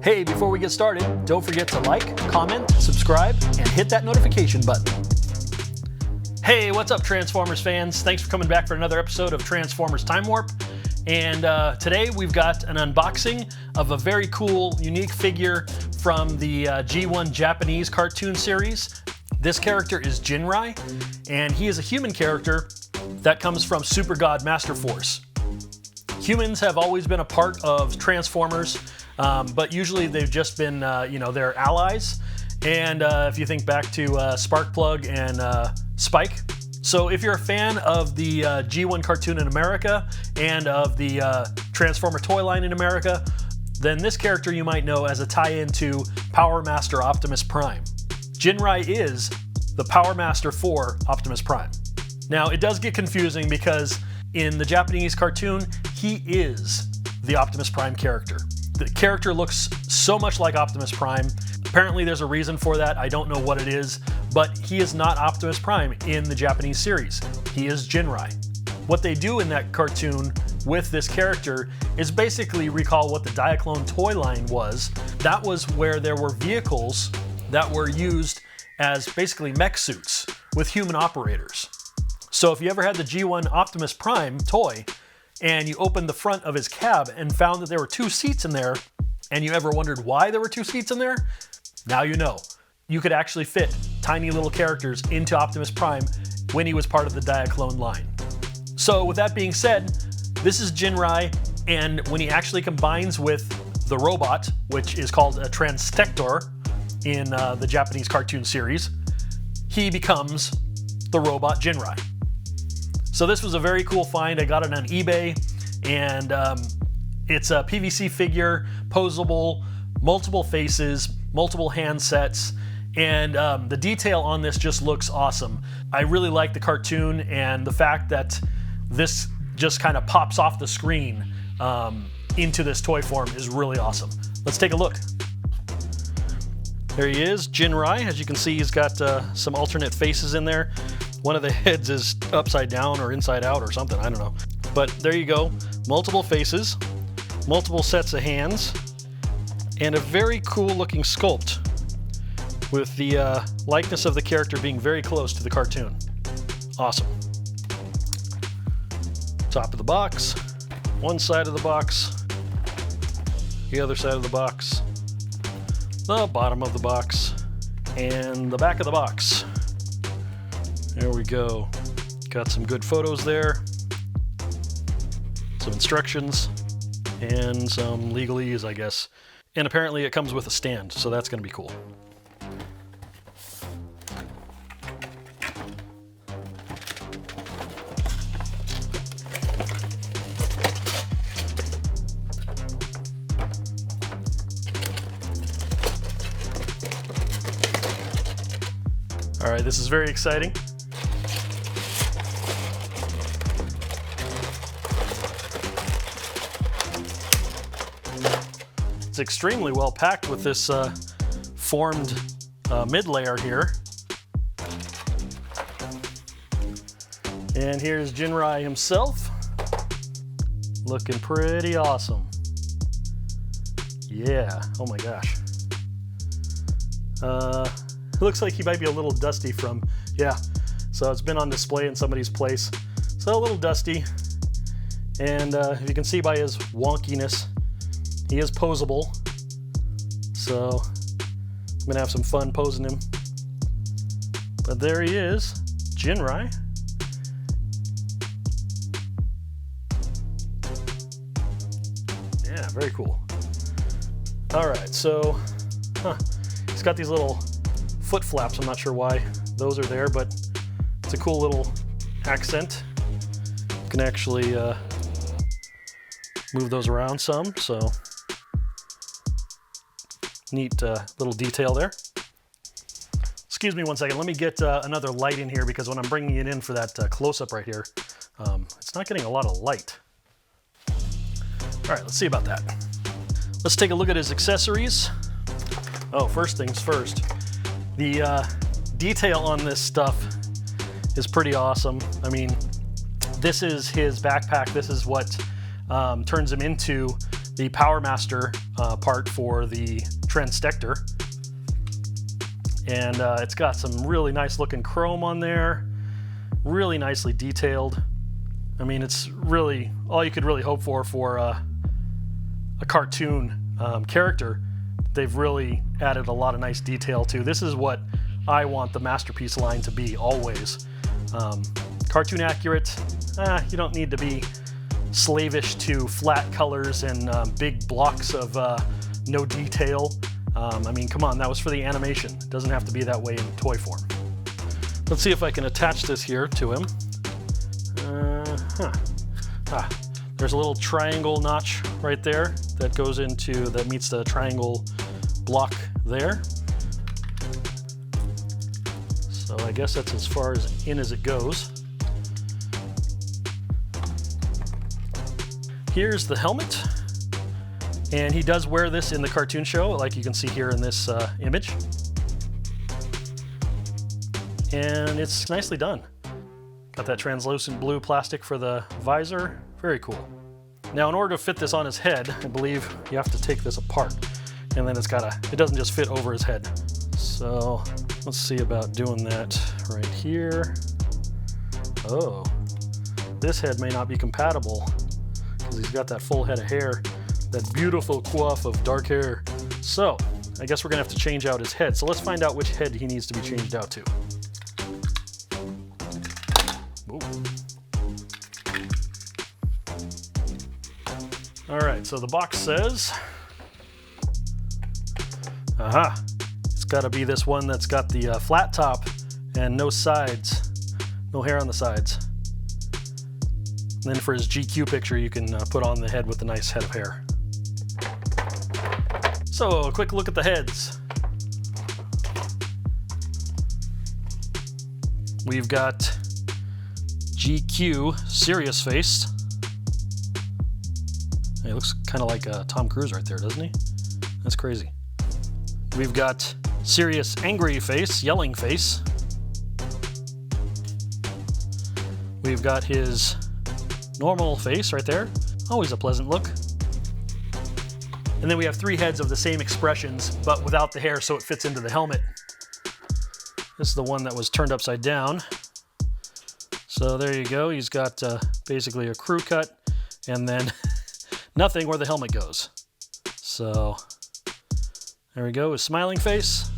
Hey, before we get started, don't forget to like, comment, subscribe, and hit that notification button. Hey, what's up, Transformers fans? Thanks for coming back for another episode of Transformers Time Warp. And today we've got an unboxing of a very cool, unique figure from the G1 Japanese cartoon series. This character is Ginrai, and he is a human character that comes from Super God Masterforce. Humans have always been a part of Transformers, but usually they've just been, they're allies. And if you think back to Sparkplug and Spike. So if you're a fan of the G1 cartoon in America and of the Transformer toy line in America, then this character you might know as a tie-in to Powermaster Optimus Prime. Ginrai is the Powermaster for Optimus Prime. Now, it does get confusing because in the Japanese cartoon, he is the Optimus Prime character. The character looks so much like Optimus Prime. Apparently there's a reason for that. I don't know what it is, but he is not Optimus Prime in the Japanese series. He is Ginrai. What they do in that cartoon with this character is basically recall what the Diaclone toy line was. That was where there were vehicles that were used as basically mech suits with human operators. So if you ever had the G1 Optimus Prime toy, and you opened the front of his cab and found that there were two seats in there, and you ever wondered why there were two seats in there, now you know. You could actually fit tiny little characters into Optimus Prime when he was part of the Diaclone line. So with that being said, this is Ginrai, and when he actually combines with the robot, which is called a Transtector in the Japanese cartoon series, he becomes the robot Ginrai. So this was a very cool find. I got it on eBay, and it's a PVC figure, posable, multiple faces, multiple hand sets, and the detail on this just looks awesome. I really like the cartoon, and the fact that this just kind of pops off the screen into this toy form is really awesome. Let's take a look. There he is, Ginrai. As you can see, he's got some alternate faces in there. One of the heads is upside down or inside out or something, I don't know. But there you go, multiple faces, multiple sets of hands, and a very cool looking sculpt with the likeness of the character being very close to the cartoon. Awesome. Top of the box, one side of the box, the other side of the box, the bottom of the box, and the back of the box. There we go. Got some good photos there, some instructions, and some legalese, I guess. And apparently it comes with a stand, so that's going to be cool. All right, this is very exciting. It's extremely well packed with this formed mid layer here. And here's Ginrai himself, looking pretty awesome. Yeah, oh my gosh. It looks like he might be a little dusty from, so it's been on display in somebody's place. So a little dusty. And if you can see by his wonkiness, he is posable, so I'm gonna have some fun posing him. But there he is, Ginrai. Yeah, very cool. All right, so he's got these little foot flaps. I'm not sure why those are there, but it's a cool little accent. You can actually move those around some, so neat little detail there. Excuse me one second. Let me get another light in here, because when I'm bringing it in for that close-up right here, it's not getting a lot of light. All right, let's see about that. Let's take a look at his accessories. Oh, first things first. The detail on this stuff is pretty awesome. I mean, this is his backpack. This is what turns him into the Powermaster part for the Transdector. And it's got some really nice looking chrome on there, really nicely detailed. I mean, it's really all you could really hope for a cartoon character. They've really added a lot of nice detail to. This is what I want the Masterpiece line to be always. Cartoon accurate. You don't need to be slavish to flat colors and big blocks of no detail. I mean, come on, that was for the animation. It doesn't have to be that way in toy form. Let's see if I can attach this here to him. There's a little triangle notch right there that goes into, that meets the triangle block there. So I guess that's as far in as it goes. Here's the helmet. And he does wear this in the cartoon show, like you can see here in this image. And it's nicely done. Got that translucent blue plastic for the visor. Very cool. Now, in order to fit this on his head, I believe you have to take this apart. And then it doesn't just fit over his head. So let's see about doing that right here. Oh, this head may not be compatible because he's got that full head of hair. That beautiful coif of dark hair. So, I guess we're gonna have to change out his head. So let's find out which head he needs to be changed out to. Ooh. All right, so the box says, it's gotta be this one that's got the flat top and no sides, no hair on the sides. And then for his GQ picture, you can put on the head with a nice head of hair. So, a quick look at the heads. We've got GQ Serious Face. He looks kind of like Tom Cruise right there, doesn't he? That's crazy. We've got Serious Angry Face, Yelling Face. We've got his normal face right there. Always a pleasant look. And then we have three heads of the same expressions, but without the hair, so it fits into the helmet. This is the one that was turned upside down. So there you go. He's got basically a crew cut, and then nothing where the helmet goes. So there we go. His smiling face.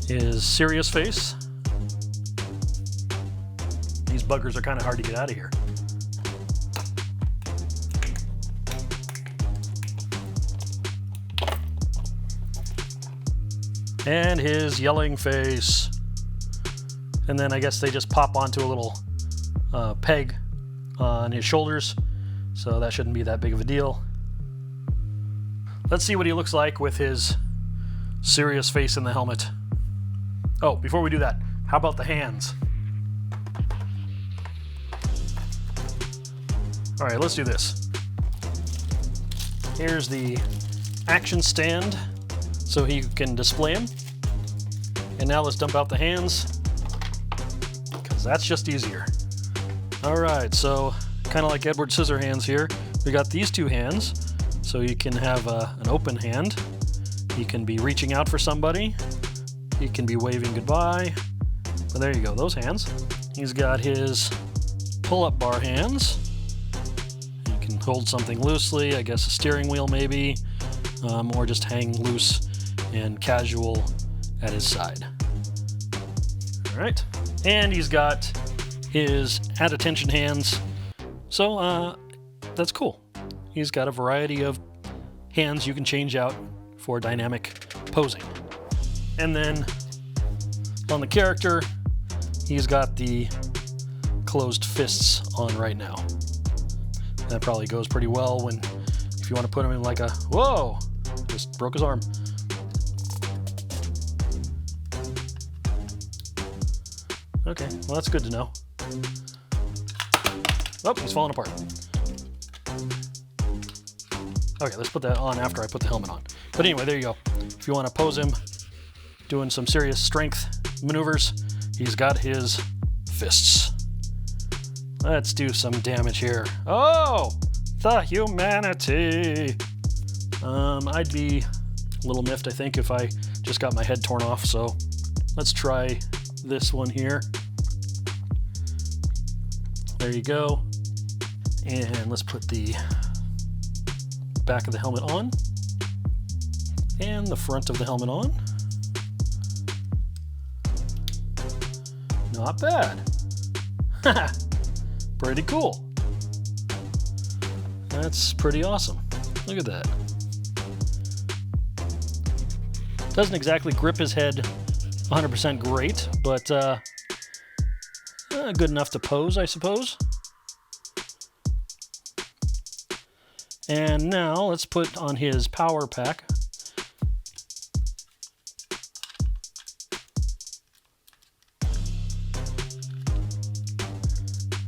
His serious face. These buggers are kind of hard to get out of here. And his yelling face. And then I guess they just pop onto a little peg on his shoulders, so that shouldn't be that big of a deal. Let's see what he looks like with his serious face in the helmet. Oh, before we do that, how about the hands? All right, let's do this. Here's the action stand, so he can display them. And now let's dump out the hands, because that's just easier. All right, so kind of like Edward Scissorhands here, we got these two hands, so you can have an open hand. He can be reaching out for somebody. He can be waving goodbye. But there you go, those hands. He's got his pull-up bar hands. You can hold something loosely, I guess a steering wheel maybe, or just hang loose and casual at his side. All right, and he's got his at attention hands, so that's cool. He's got a variety of hands you can change out for dynamic posing. And then on the character, he's got the closed fists on right now. That probably goes pretty well when, if you want to put him in like a, whoa, just broke his arm. Okay, well that's good to know. Oh, he's falling apart. Okay, let's put that on after I put the helmet on. But anyway, there you go. If you want to pose him doing some serious strength maneuvers, he's got his fists. Let's do some damage here. Oh, the humanity. I'd be a little miffed, I think, if I just got my head torn off, so let's try this one here. There you go. And let's put the back of the helmet on and the front of the helmet on. Not bad. Pretty cool. That's pretty awesome. Look at that. Doesn't exactly grip his head 100% great, but good enough to pose, I suppose. And now let's put on his power pack.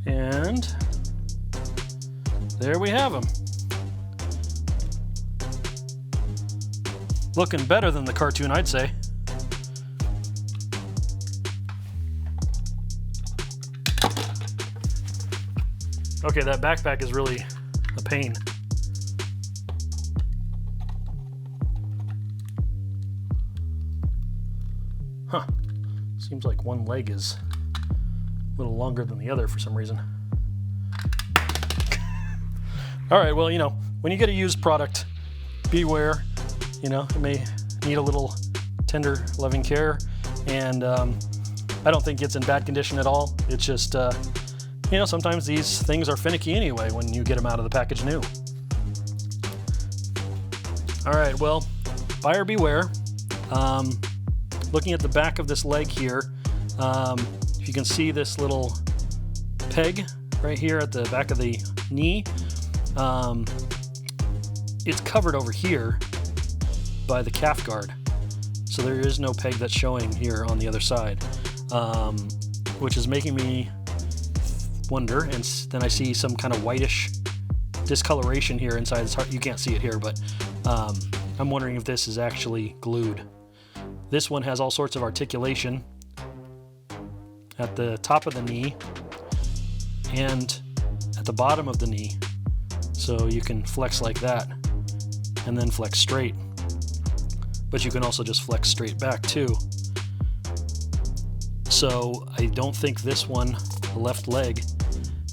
And there we have him. Looking better than the cartoon, I'd say. Okay, that backpack is really a pain. Huh. Seems like one leg is a little longer than the other for some reason. All right, well, when you get a used product, beware. It may need a little tender, loving care, and I don't think it's in bad condition at all. It's just, sometimes these things are finicky anyway when you get them out of the package new. All right, well, buyer beware. Looking at the back of this leg here, if you can see this little peg right here at the back of the knee, it's covered over here by the calf guard. So there is no peg that's showing here on the other side, which is making me wonder, and then I see some kind of whitish discoloration here inside his heart. You can't see it here, but I'm wondering if this is actually glued. This one has all sorts of articulation at the top of the knee and at the bottom of the knee. So you can flex like that and then flex straight. But you can also just flex straight back too. So I don't think this one, the left leg,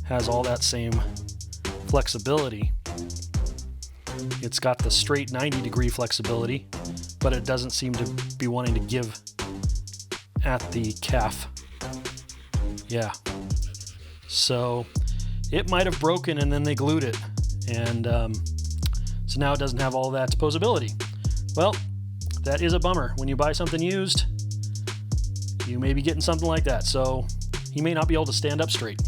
has all that same flexibility. It's got the straight 90-degree flexibility, but it doesn't seem to be wanting to give at the calf. Yeah. So it might have broken and then they glued it. And so now it doesn't have all that posability. Well, that is a bummer. When you buy something used, you may be getting something like that. So he may not be able to stand up straight.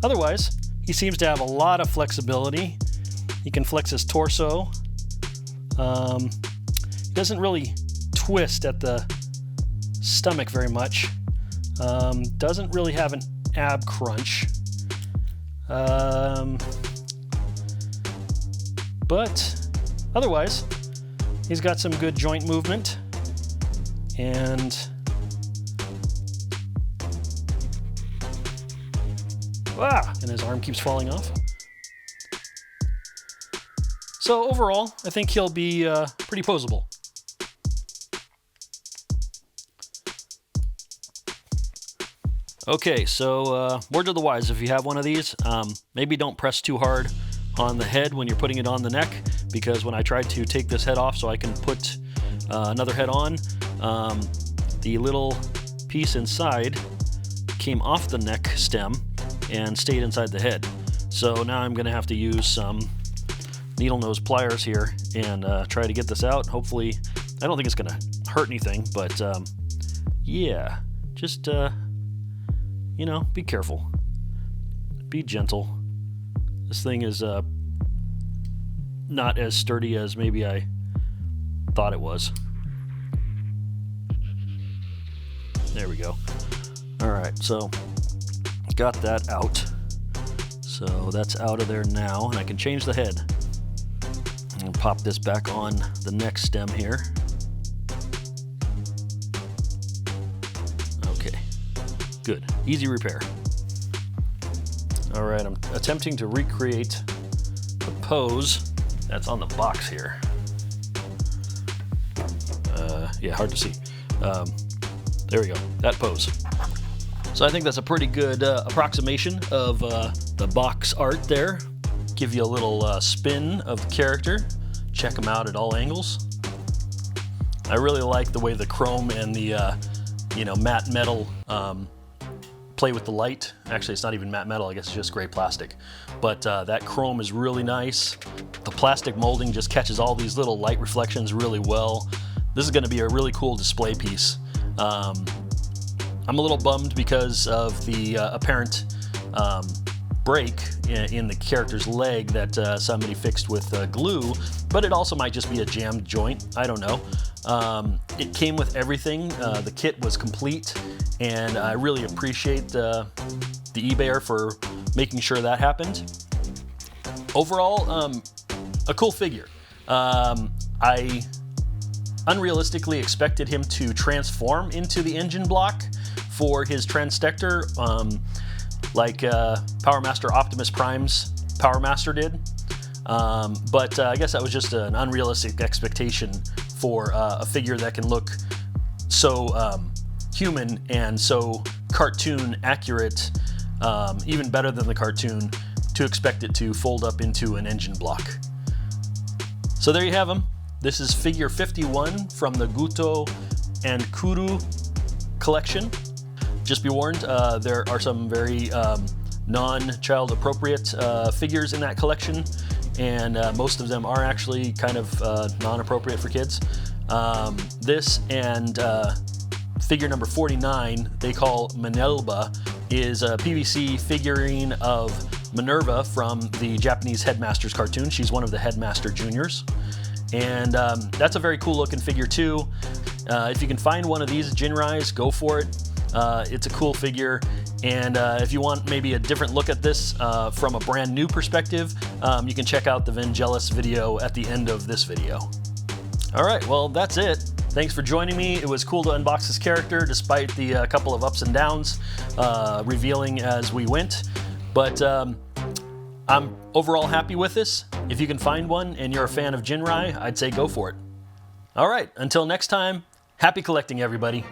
Otherwise, he seems to have a lot of flexibility. He can flex his torso. He doesn't really twist at the stomach very much. Doesn't really have an ab crunch. But otherwise, he's got some good joint movement, and and his arm keeps falling off. So overall, I think he'll be pretty posable. Okay, so word to the wise, if you have one of these, maybe don't press too hard on the head when you're putting it on the neck, because when I tried to take this head off so I can put another head on, the little piece inside came off the neck stem and stayed inside the head. So now I'm going to have to use some needle nose pliers here and try to get this out. Hopefully, I don't think it's going to hurt anything, but yeah, just be careful, be gentle. This thing is not as sturdy as maybe I thought it was. There we go. All right, so got that out. So that's out of there now, and I can change the head. And pop this back on the neck stem here. Okay, good, easy repair. All right, I'm attempting to recreate pose that's on the box here. Yeah, hard to see. There we go, that pose. So I think that's a pretty good approximation of the box art there. Give you a little spin of the character. Check them out at all angles. I really like the way the chrome and the matte metal play with the light. Actually, it's not even matte metal, I guess it's just gray plastic. But that chrome is really nice. The plastic molding just catches all these little light reflections really well. This is going to be a really cool display piece. I'm a little bummed because of the apparent break in the character's leg that somebody fixed with glue, but it also might just be a jammed joint. I don't know. It came with everything. The kit was complete, and I really appreciate the eBayer for making sure that happened. Overall, a cool figure. I unrealistically expected him to transform into the engine block for his Transdector, like Powermaster Optimus Prime's Powermaster did. But I guess that was just an unrealistic expectation for a figure that can look so human and so cartoon accurate, even better than the cartoon, to expect it to fold up into an engine block. So there you have them. This is figure 51 from the Guto and Kuru collection. Just be warned, there are some very non-child appropriate figures in that collection, and most of them are actually kind of non-appropriate for kids. This and figure number 49, they call Minerva, is a PVC figurine of Minerva from the Japanese Headmaster's cartoon. She's one of the Headmaster Juniors. And that's a very cool looking figure too. If you can find one of these Ginrais, go for it. It's a cool figure. And if you want maybe a different look at this from a brand new perspective, you can check out the Vangelis video at the end of this video. All right, well, that's it. Thanks for joining me. It was cool to unbox this character despite the couple of ups and downs, revealing as we went. But I'm overall happy with this. If you can find one and you're a fan of Ginrai, I'd say go for it. All right, until next time, happy collecting, everybody.